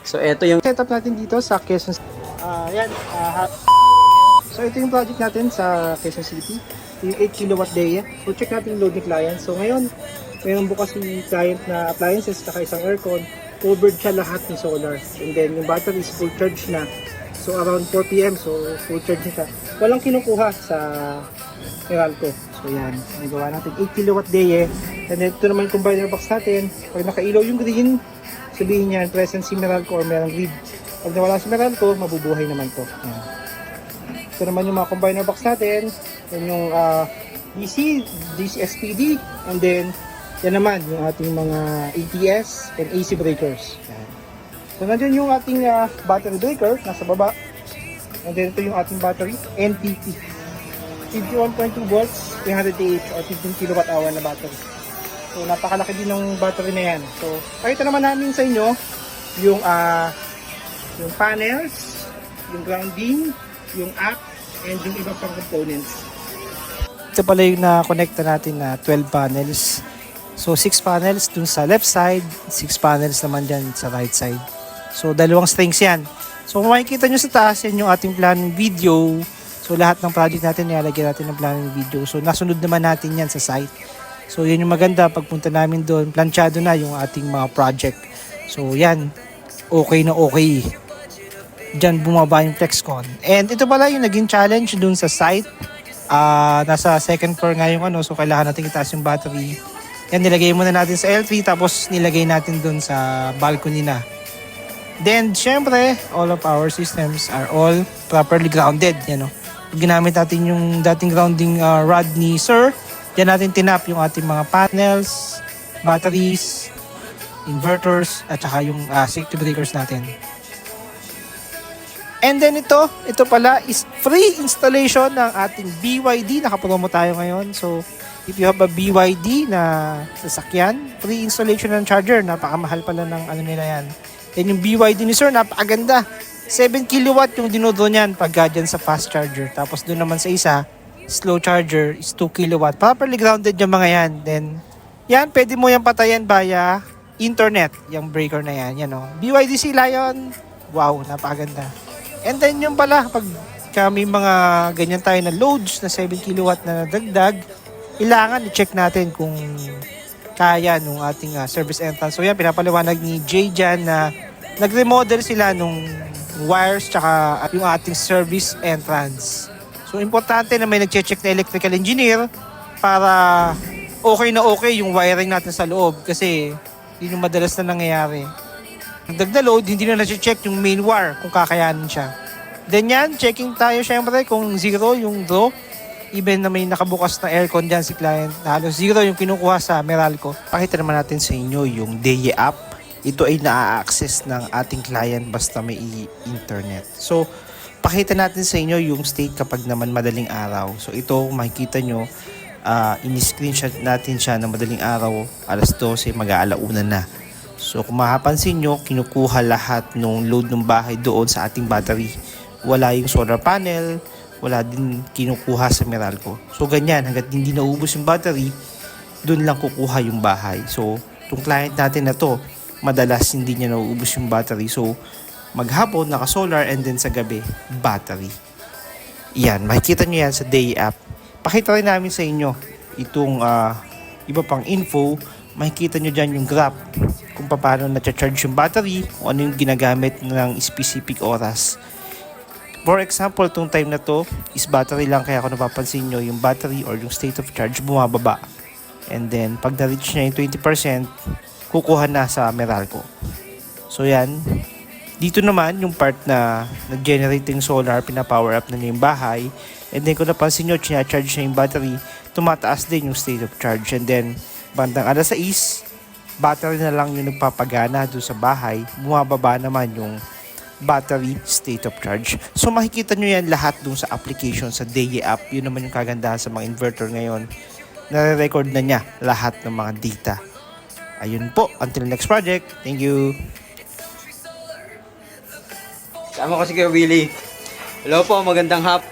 So ito yung setup natin dito sa Quezon City. So ito yung project natin sa Quezon City. Yung 8 kilowatt day. So check natin yung load ni client. So ngayon, mayroon bukas ni client na appliances at isang aircon. Covered siya lahat ng solar. And then yung battery is full charge na. So around 4 PM, so full charge na siya. Walang kinukuha sa Meralco. So yan, nagawa natin 8 kilowatt day. And then ito naman yung combiner box natin. Pag nakailaw yung green, sabihin niyan present si Meralco or merong grid. Pag nawala si Meralco, mabubuhay naman to. Yan. Ito naman yung mga combiner box natin. Yan yung DC SPD, and then yan naman yung ating mga ATS and AC breakers. Yan. So nandiyan yung ating battery breaker nasa baba. And then ito yung ating battery NPT 51.2 volts 300 Ah or 15 kilowatt hour na battery. So napakalaki din ng battery na yan. So pakita naman namin sa inyo yung panels, yung grounding, yung app, and yung iba pang components. Ito pala yung na-connecta natin na 12 panels. So 6 panels dun sa left side, 6 panels naman dyan sa right side. So dalawang strings yan. So kung makikita nyo sa taas, yan yung ating planning video. So lahat ng project natin, nilalagyan natin ng planning video. So nasunod naman natin yan sa site. So yan yung maganda, pagpunta namin doon, planchado na yung ating mga project. So yan, okay na okay. Diyan bumaba yung Flexcon. And ito pala yung naging challenge dun sa site. Nasa second floor nga yung so kailangan natin itaas yung battery. Yan, nilagay muna natin sa L3, tapos nilagay natin dun sa balcony na. Then, syempre, all of our systems are all properly grounded. Yan, ginamit natin yung dating grounding rod ni Sir. Diyan natin tinap yung ating mga panels, batteries, inverters, at saka yung safety breakers natin. And then ito pala is free installation ng ating BYD. Nakapromo tayo ngayon. So, if you have a BYD na sasakyan, free installation ng charger. Napakamahal pala ng nila yan. Yan yung BYD ni Sir, napakaganda. 7 kilowatt yung dinodo niyan pagka dyan sa fast charger. Tapos doon naman sa isa, slow charger is 2 kilowatt. Properly grounded yung mga yan. Then, yan, pwede mo yan patayan via internet. Yung breaker na yan. Yan, BYD Sea Lion. Wow, napakaganda. And then yung pala, pag kami mga ganyan tayo na loads na 7 kilowatt na dagdag, kailangan i-check natin kung kaya nung ating service entrance. So yan, pinapaliwanag ni Jay dyan na nag-remodel sila nung wires tsaka yung ating service entrance. So importante na may nag-check na electrical engineer para okay na okay yung wiring natin sa loob kasi yun yung madalas na nangyayari. Dagdag load, hindi na na-check yung main wire kung kakayanin siya. Then yan, checking tayo syempre kung zero yung draw. Even na may nakabukas na aircon dyan si client, na halos zero yung kinukuha sa Meralco. Pakita naman natin sa inyo yung DAE app. Ito ay na-access ng ating client basta may internet. So, pakita natin sa inyo yung state kapag naman madaling araw. So, ito makikita nyo, in-screenshot natin siya na madaling araw, alas 12, mag-aalauna na. So kung mapapansin nyo, kinukuha lahat ng load ng bahay doon sa ating battery. Wala yung solar panel, wala din kinukuha sa Meralco. So ganyan, hanggat hindi naubos yung battery, doon lang kukuha yung bahay. So itong client natin na to, madalas hindi niya nauubos yung battery. So maghapon, naka-solar, and then sa gabi, battery. Yan, makikita nyo yan sa DAE app. Pakita rin namin sa inyo itong iba pang info. Makikita nyo dyan yung graph kung paano na-charge yung battery, kung ano yung ginagamit ng specific oras. For example, itong time na to is battery lang, kaya kung napapansin nyo, yung battery or yung state of charge bumababa. And then, pag na-reach niya yung 20%, kukuha na sa Meralco. So yan, dito naman yung part na nag-generating solar, pina-power up na niya yung bahay. And then kung napansin nyo, charge niya yung battery, tumataas din yung state of charge. And then, bandang alas 6, battery na lang yung nagpapagana doon sa bahay, bumababa naman yung battery state of charge. So makikita nyo yan lahat doon sa application sa DAE app. Yun naman yung kagandahan sa mga inverter ngayon. Nare-record na niya lahat ng mga data. Ayun po, until next project. Thank you. Sama ko si Kuya Willie. Hello po, magandang hapon.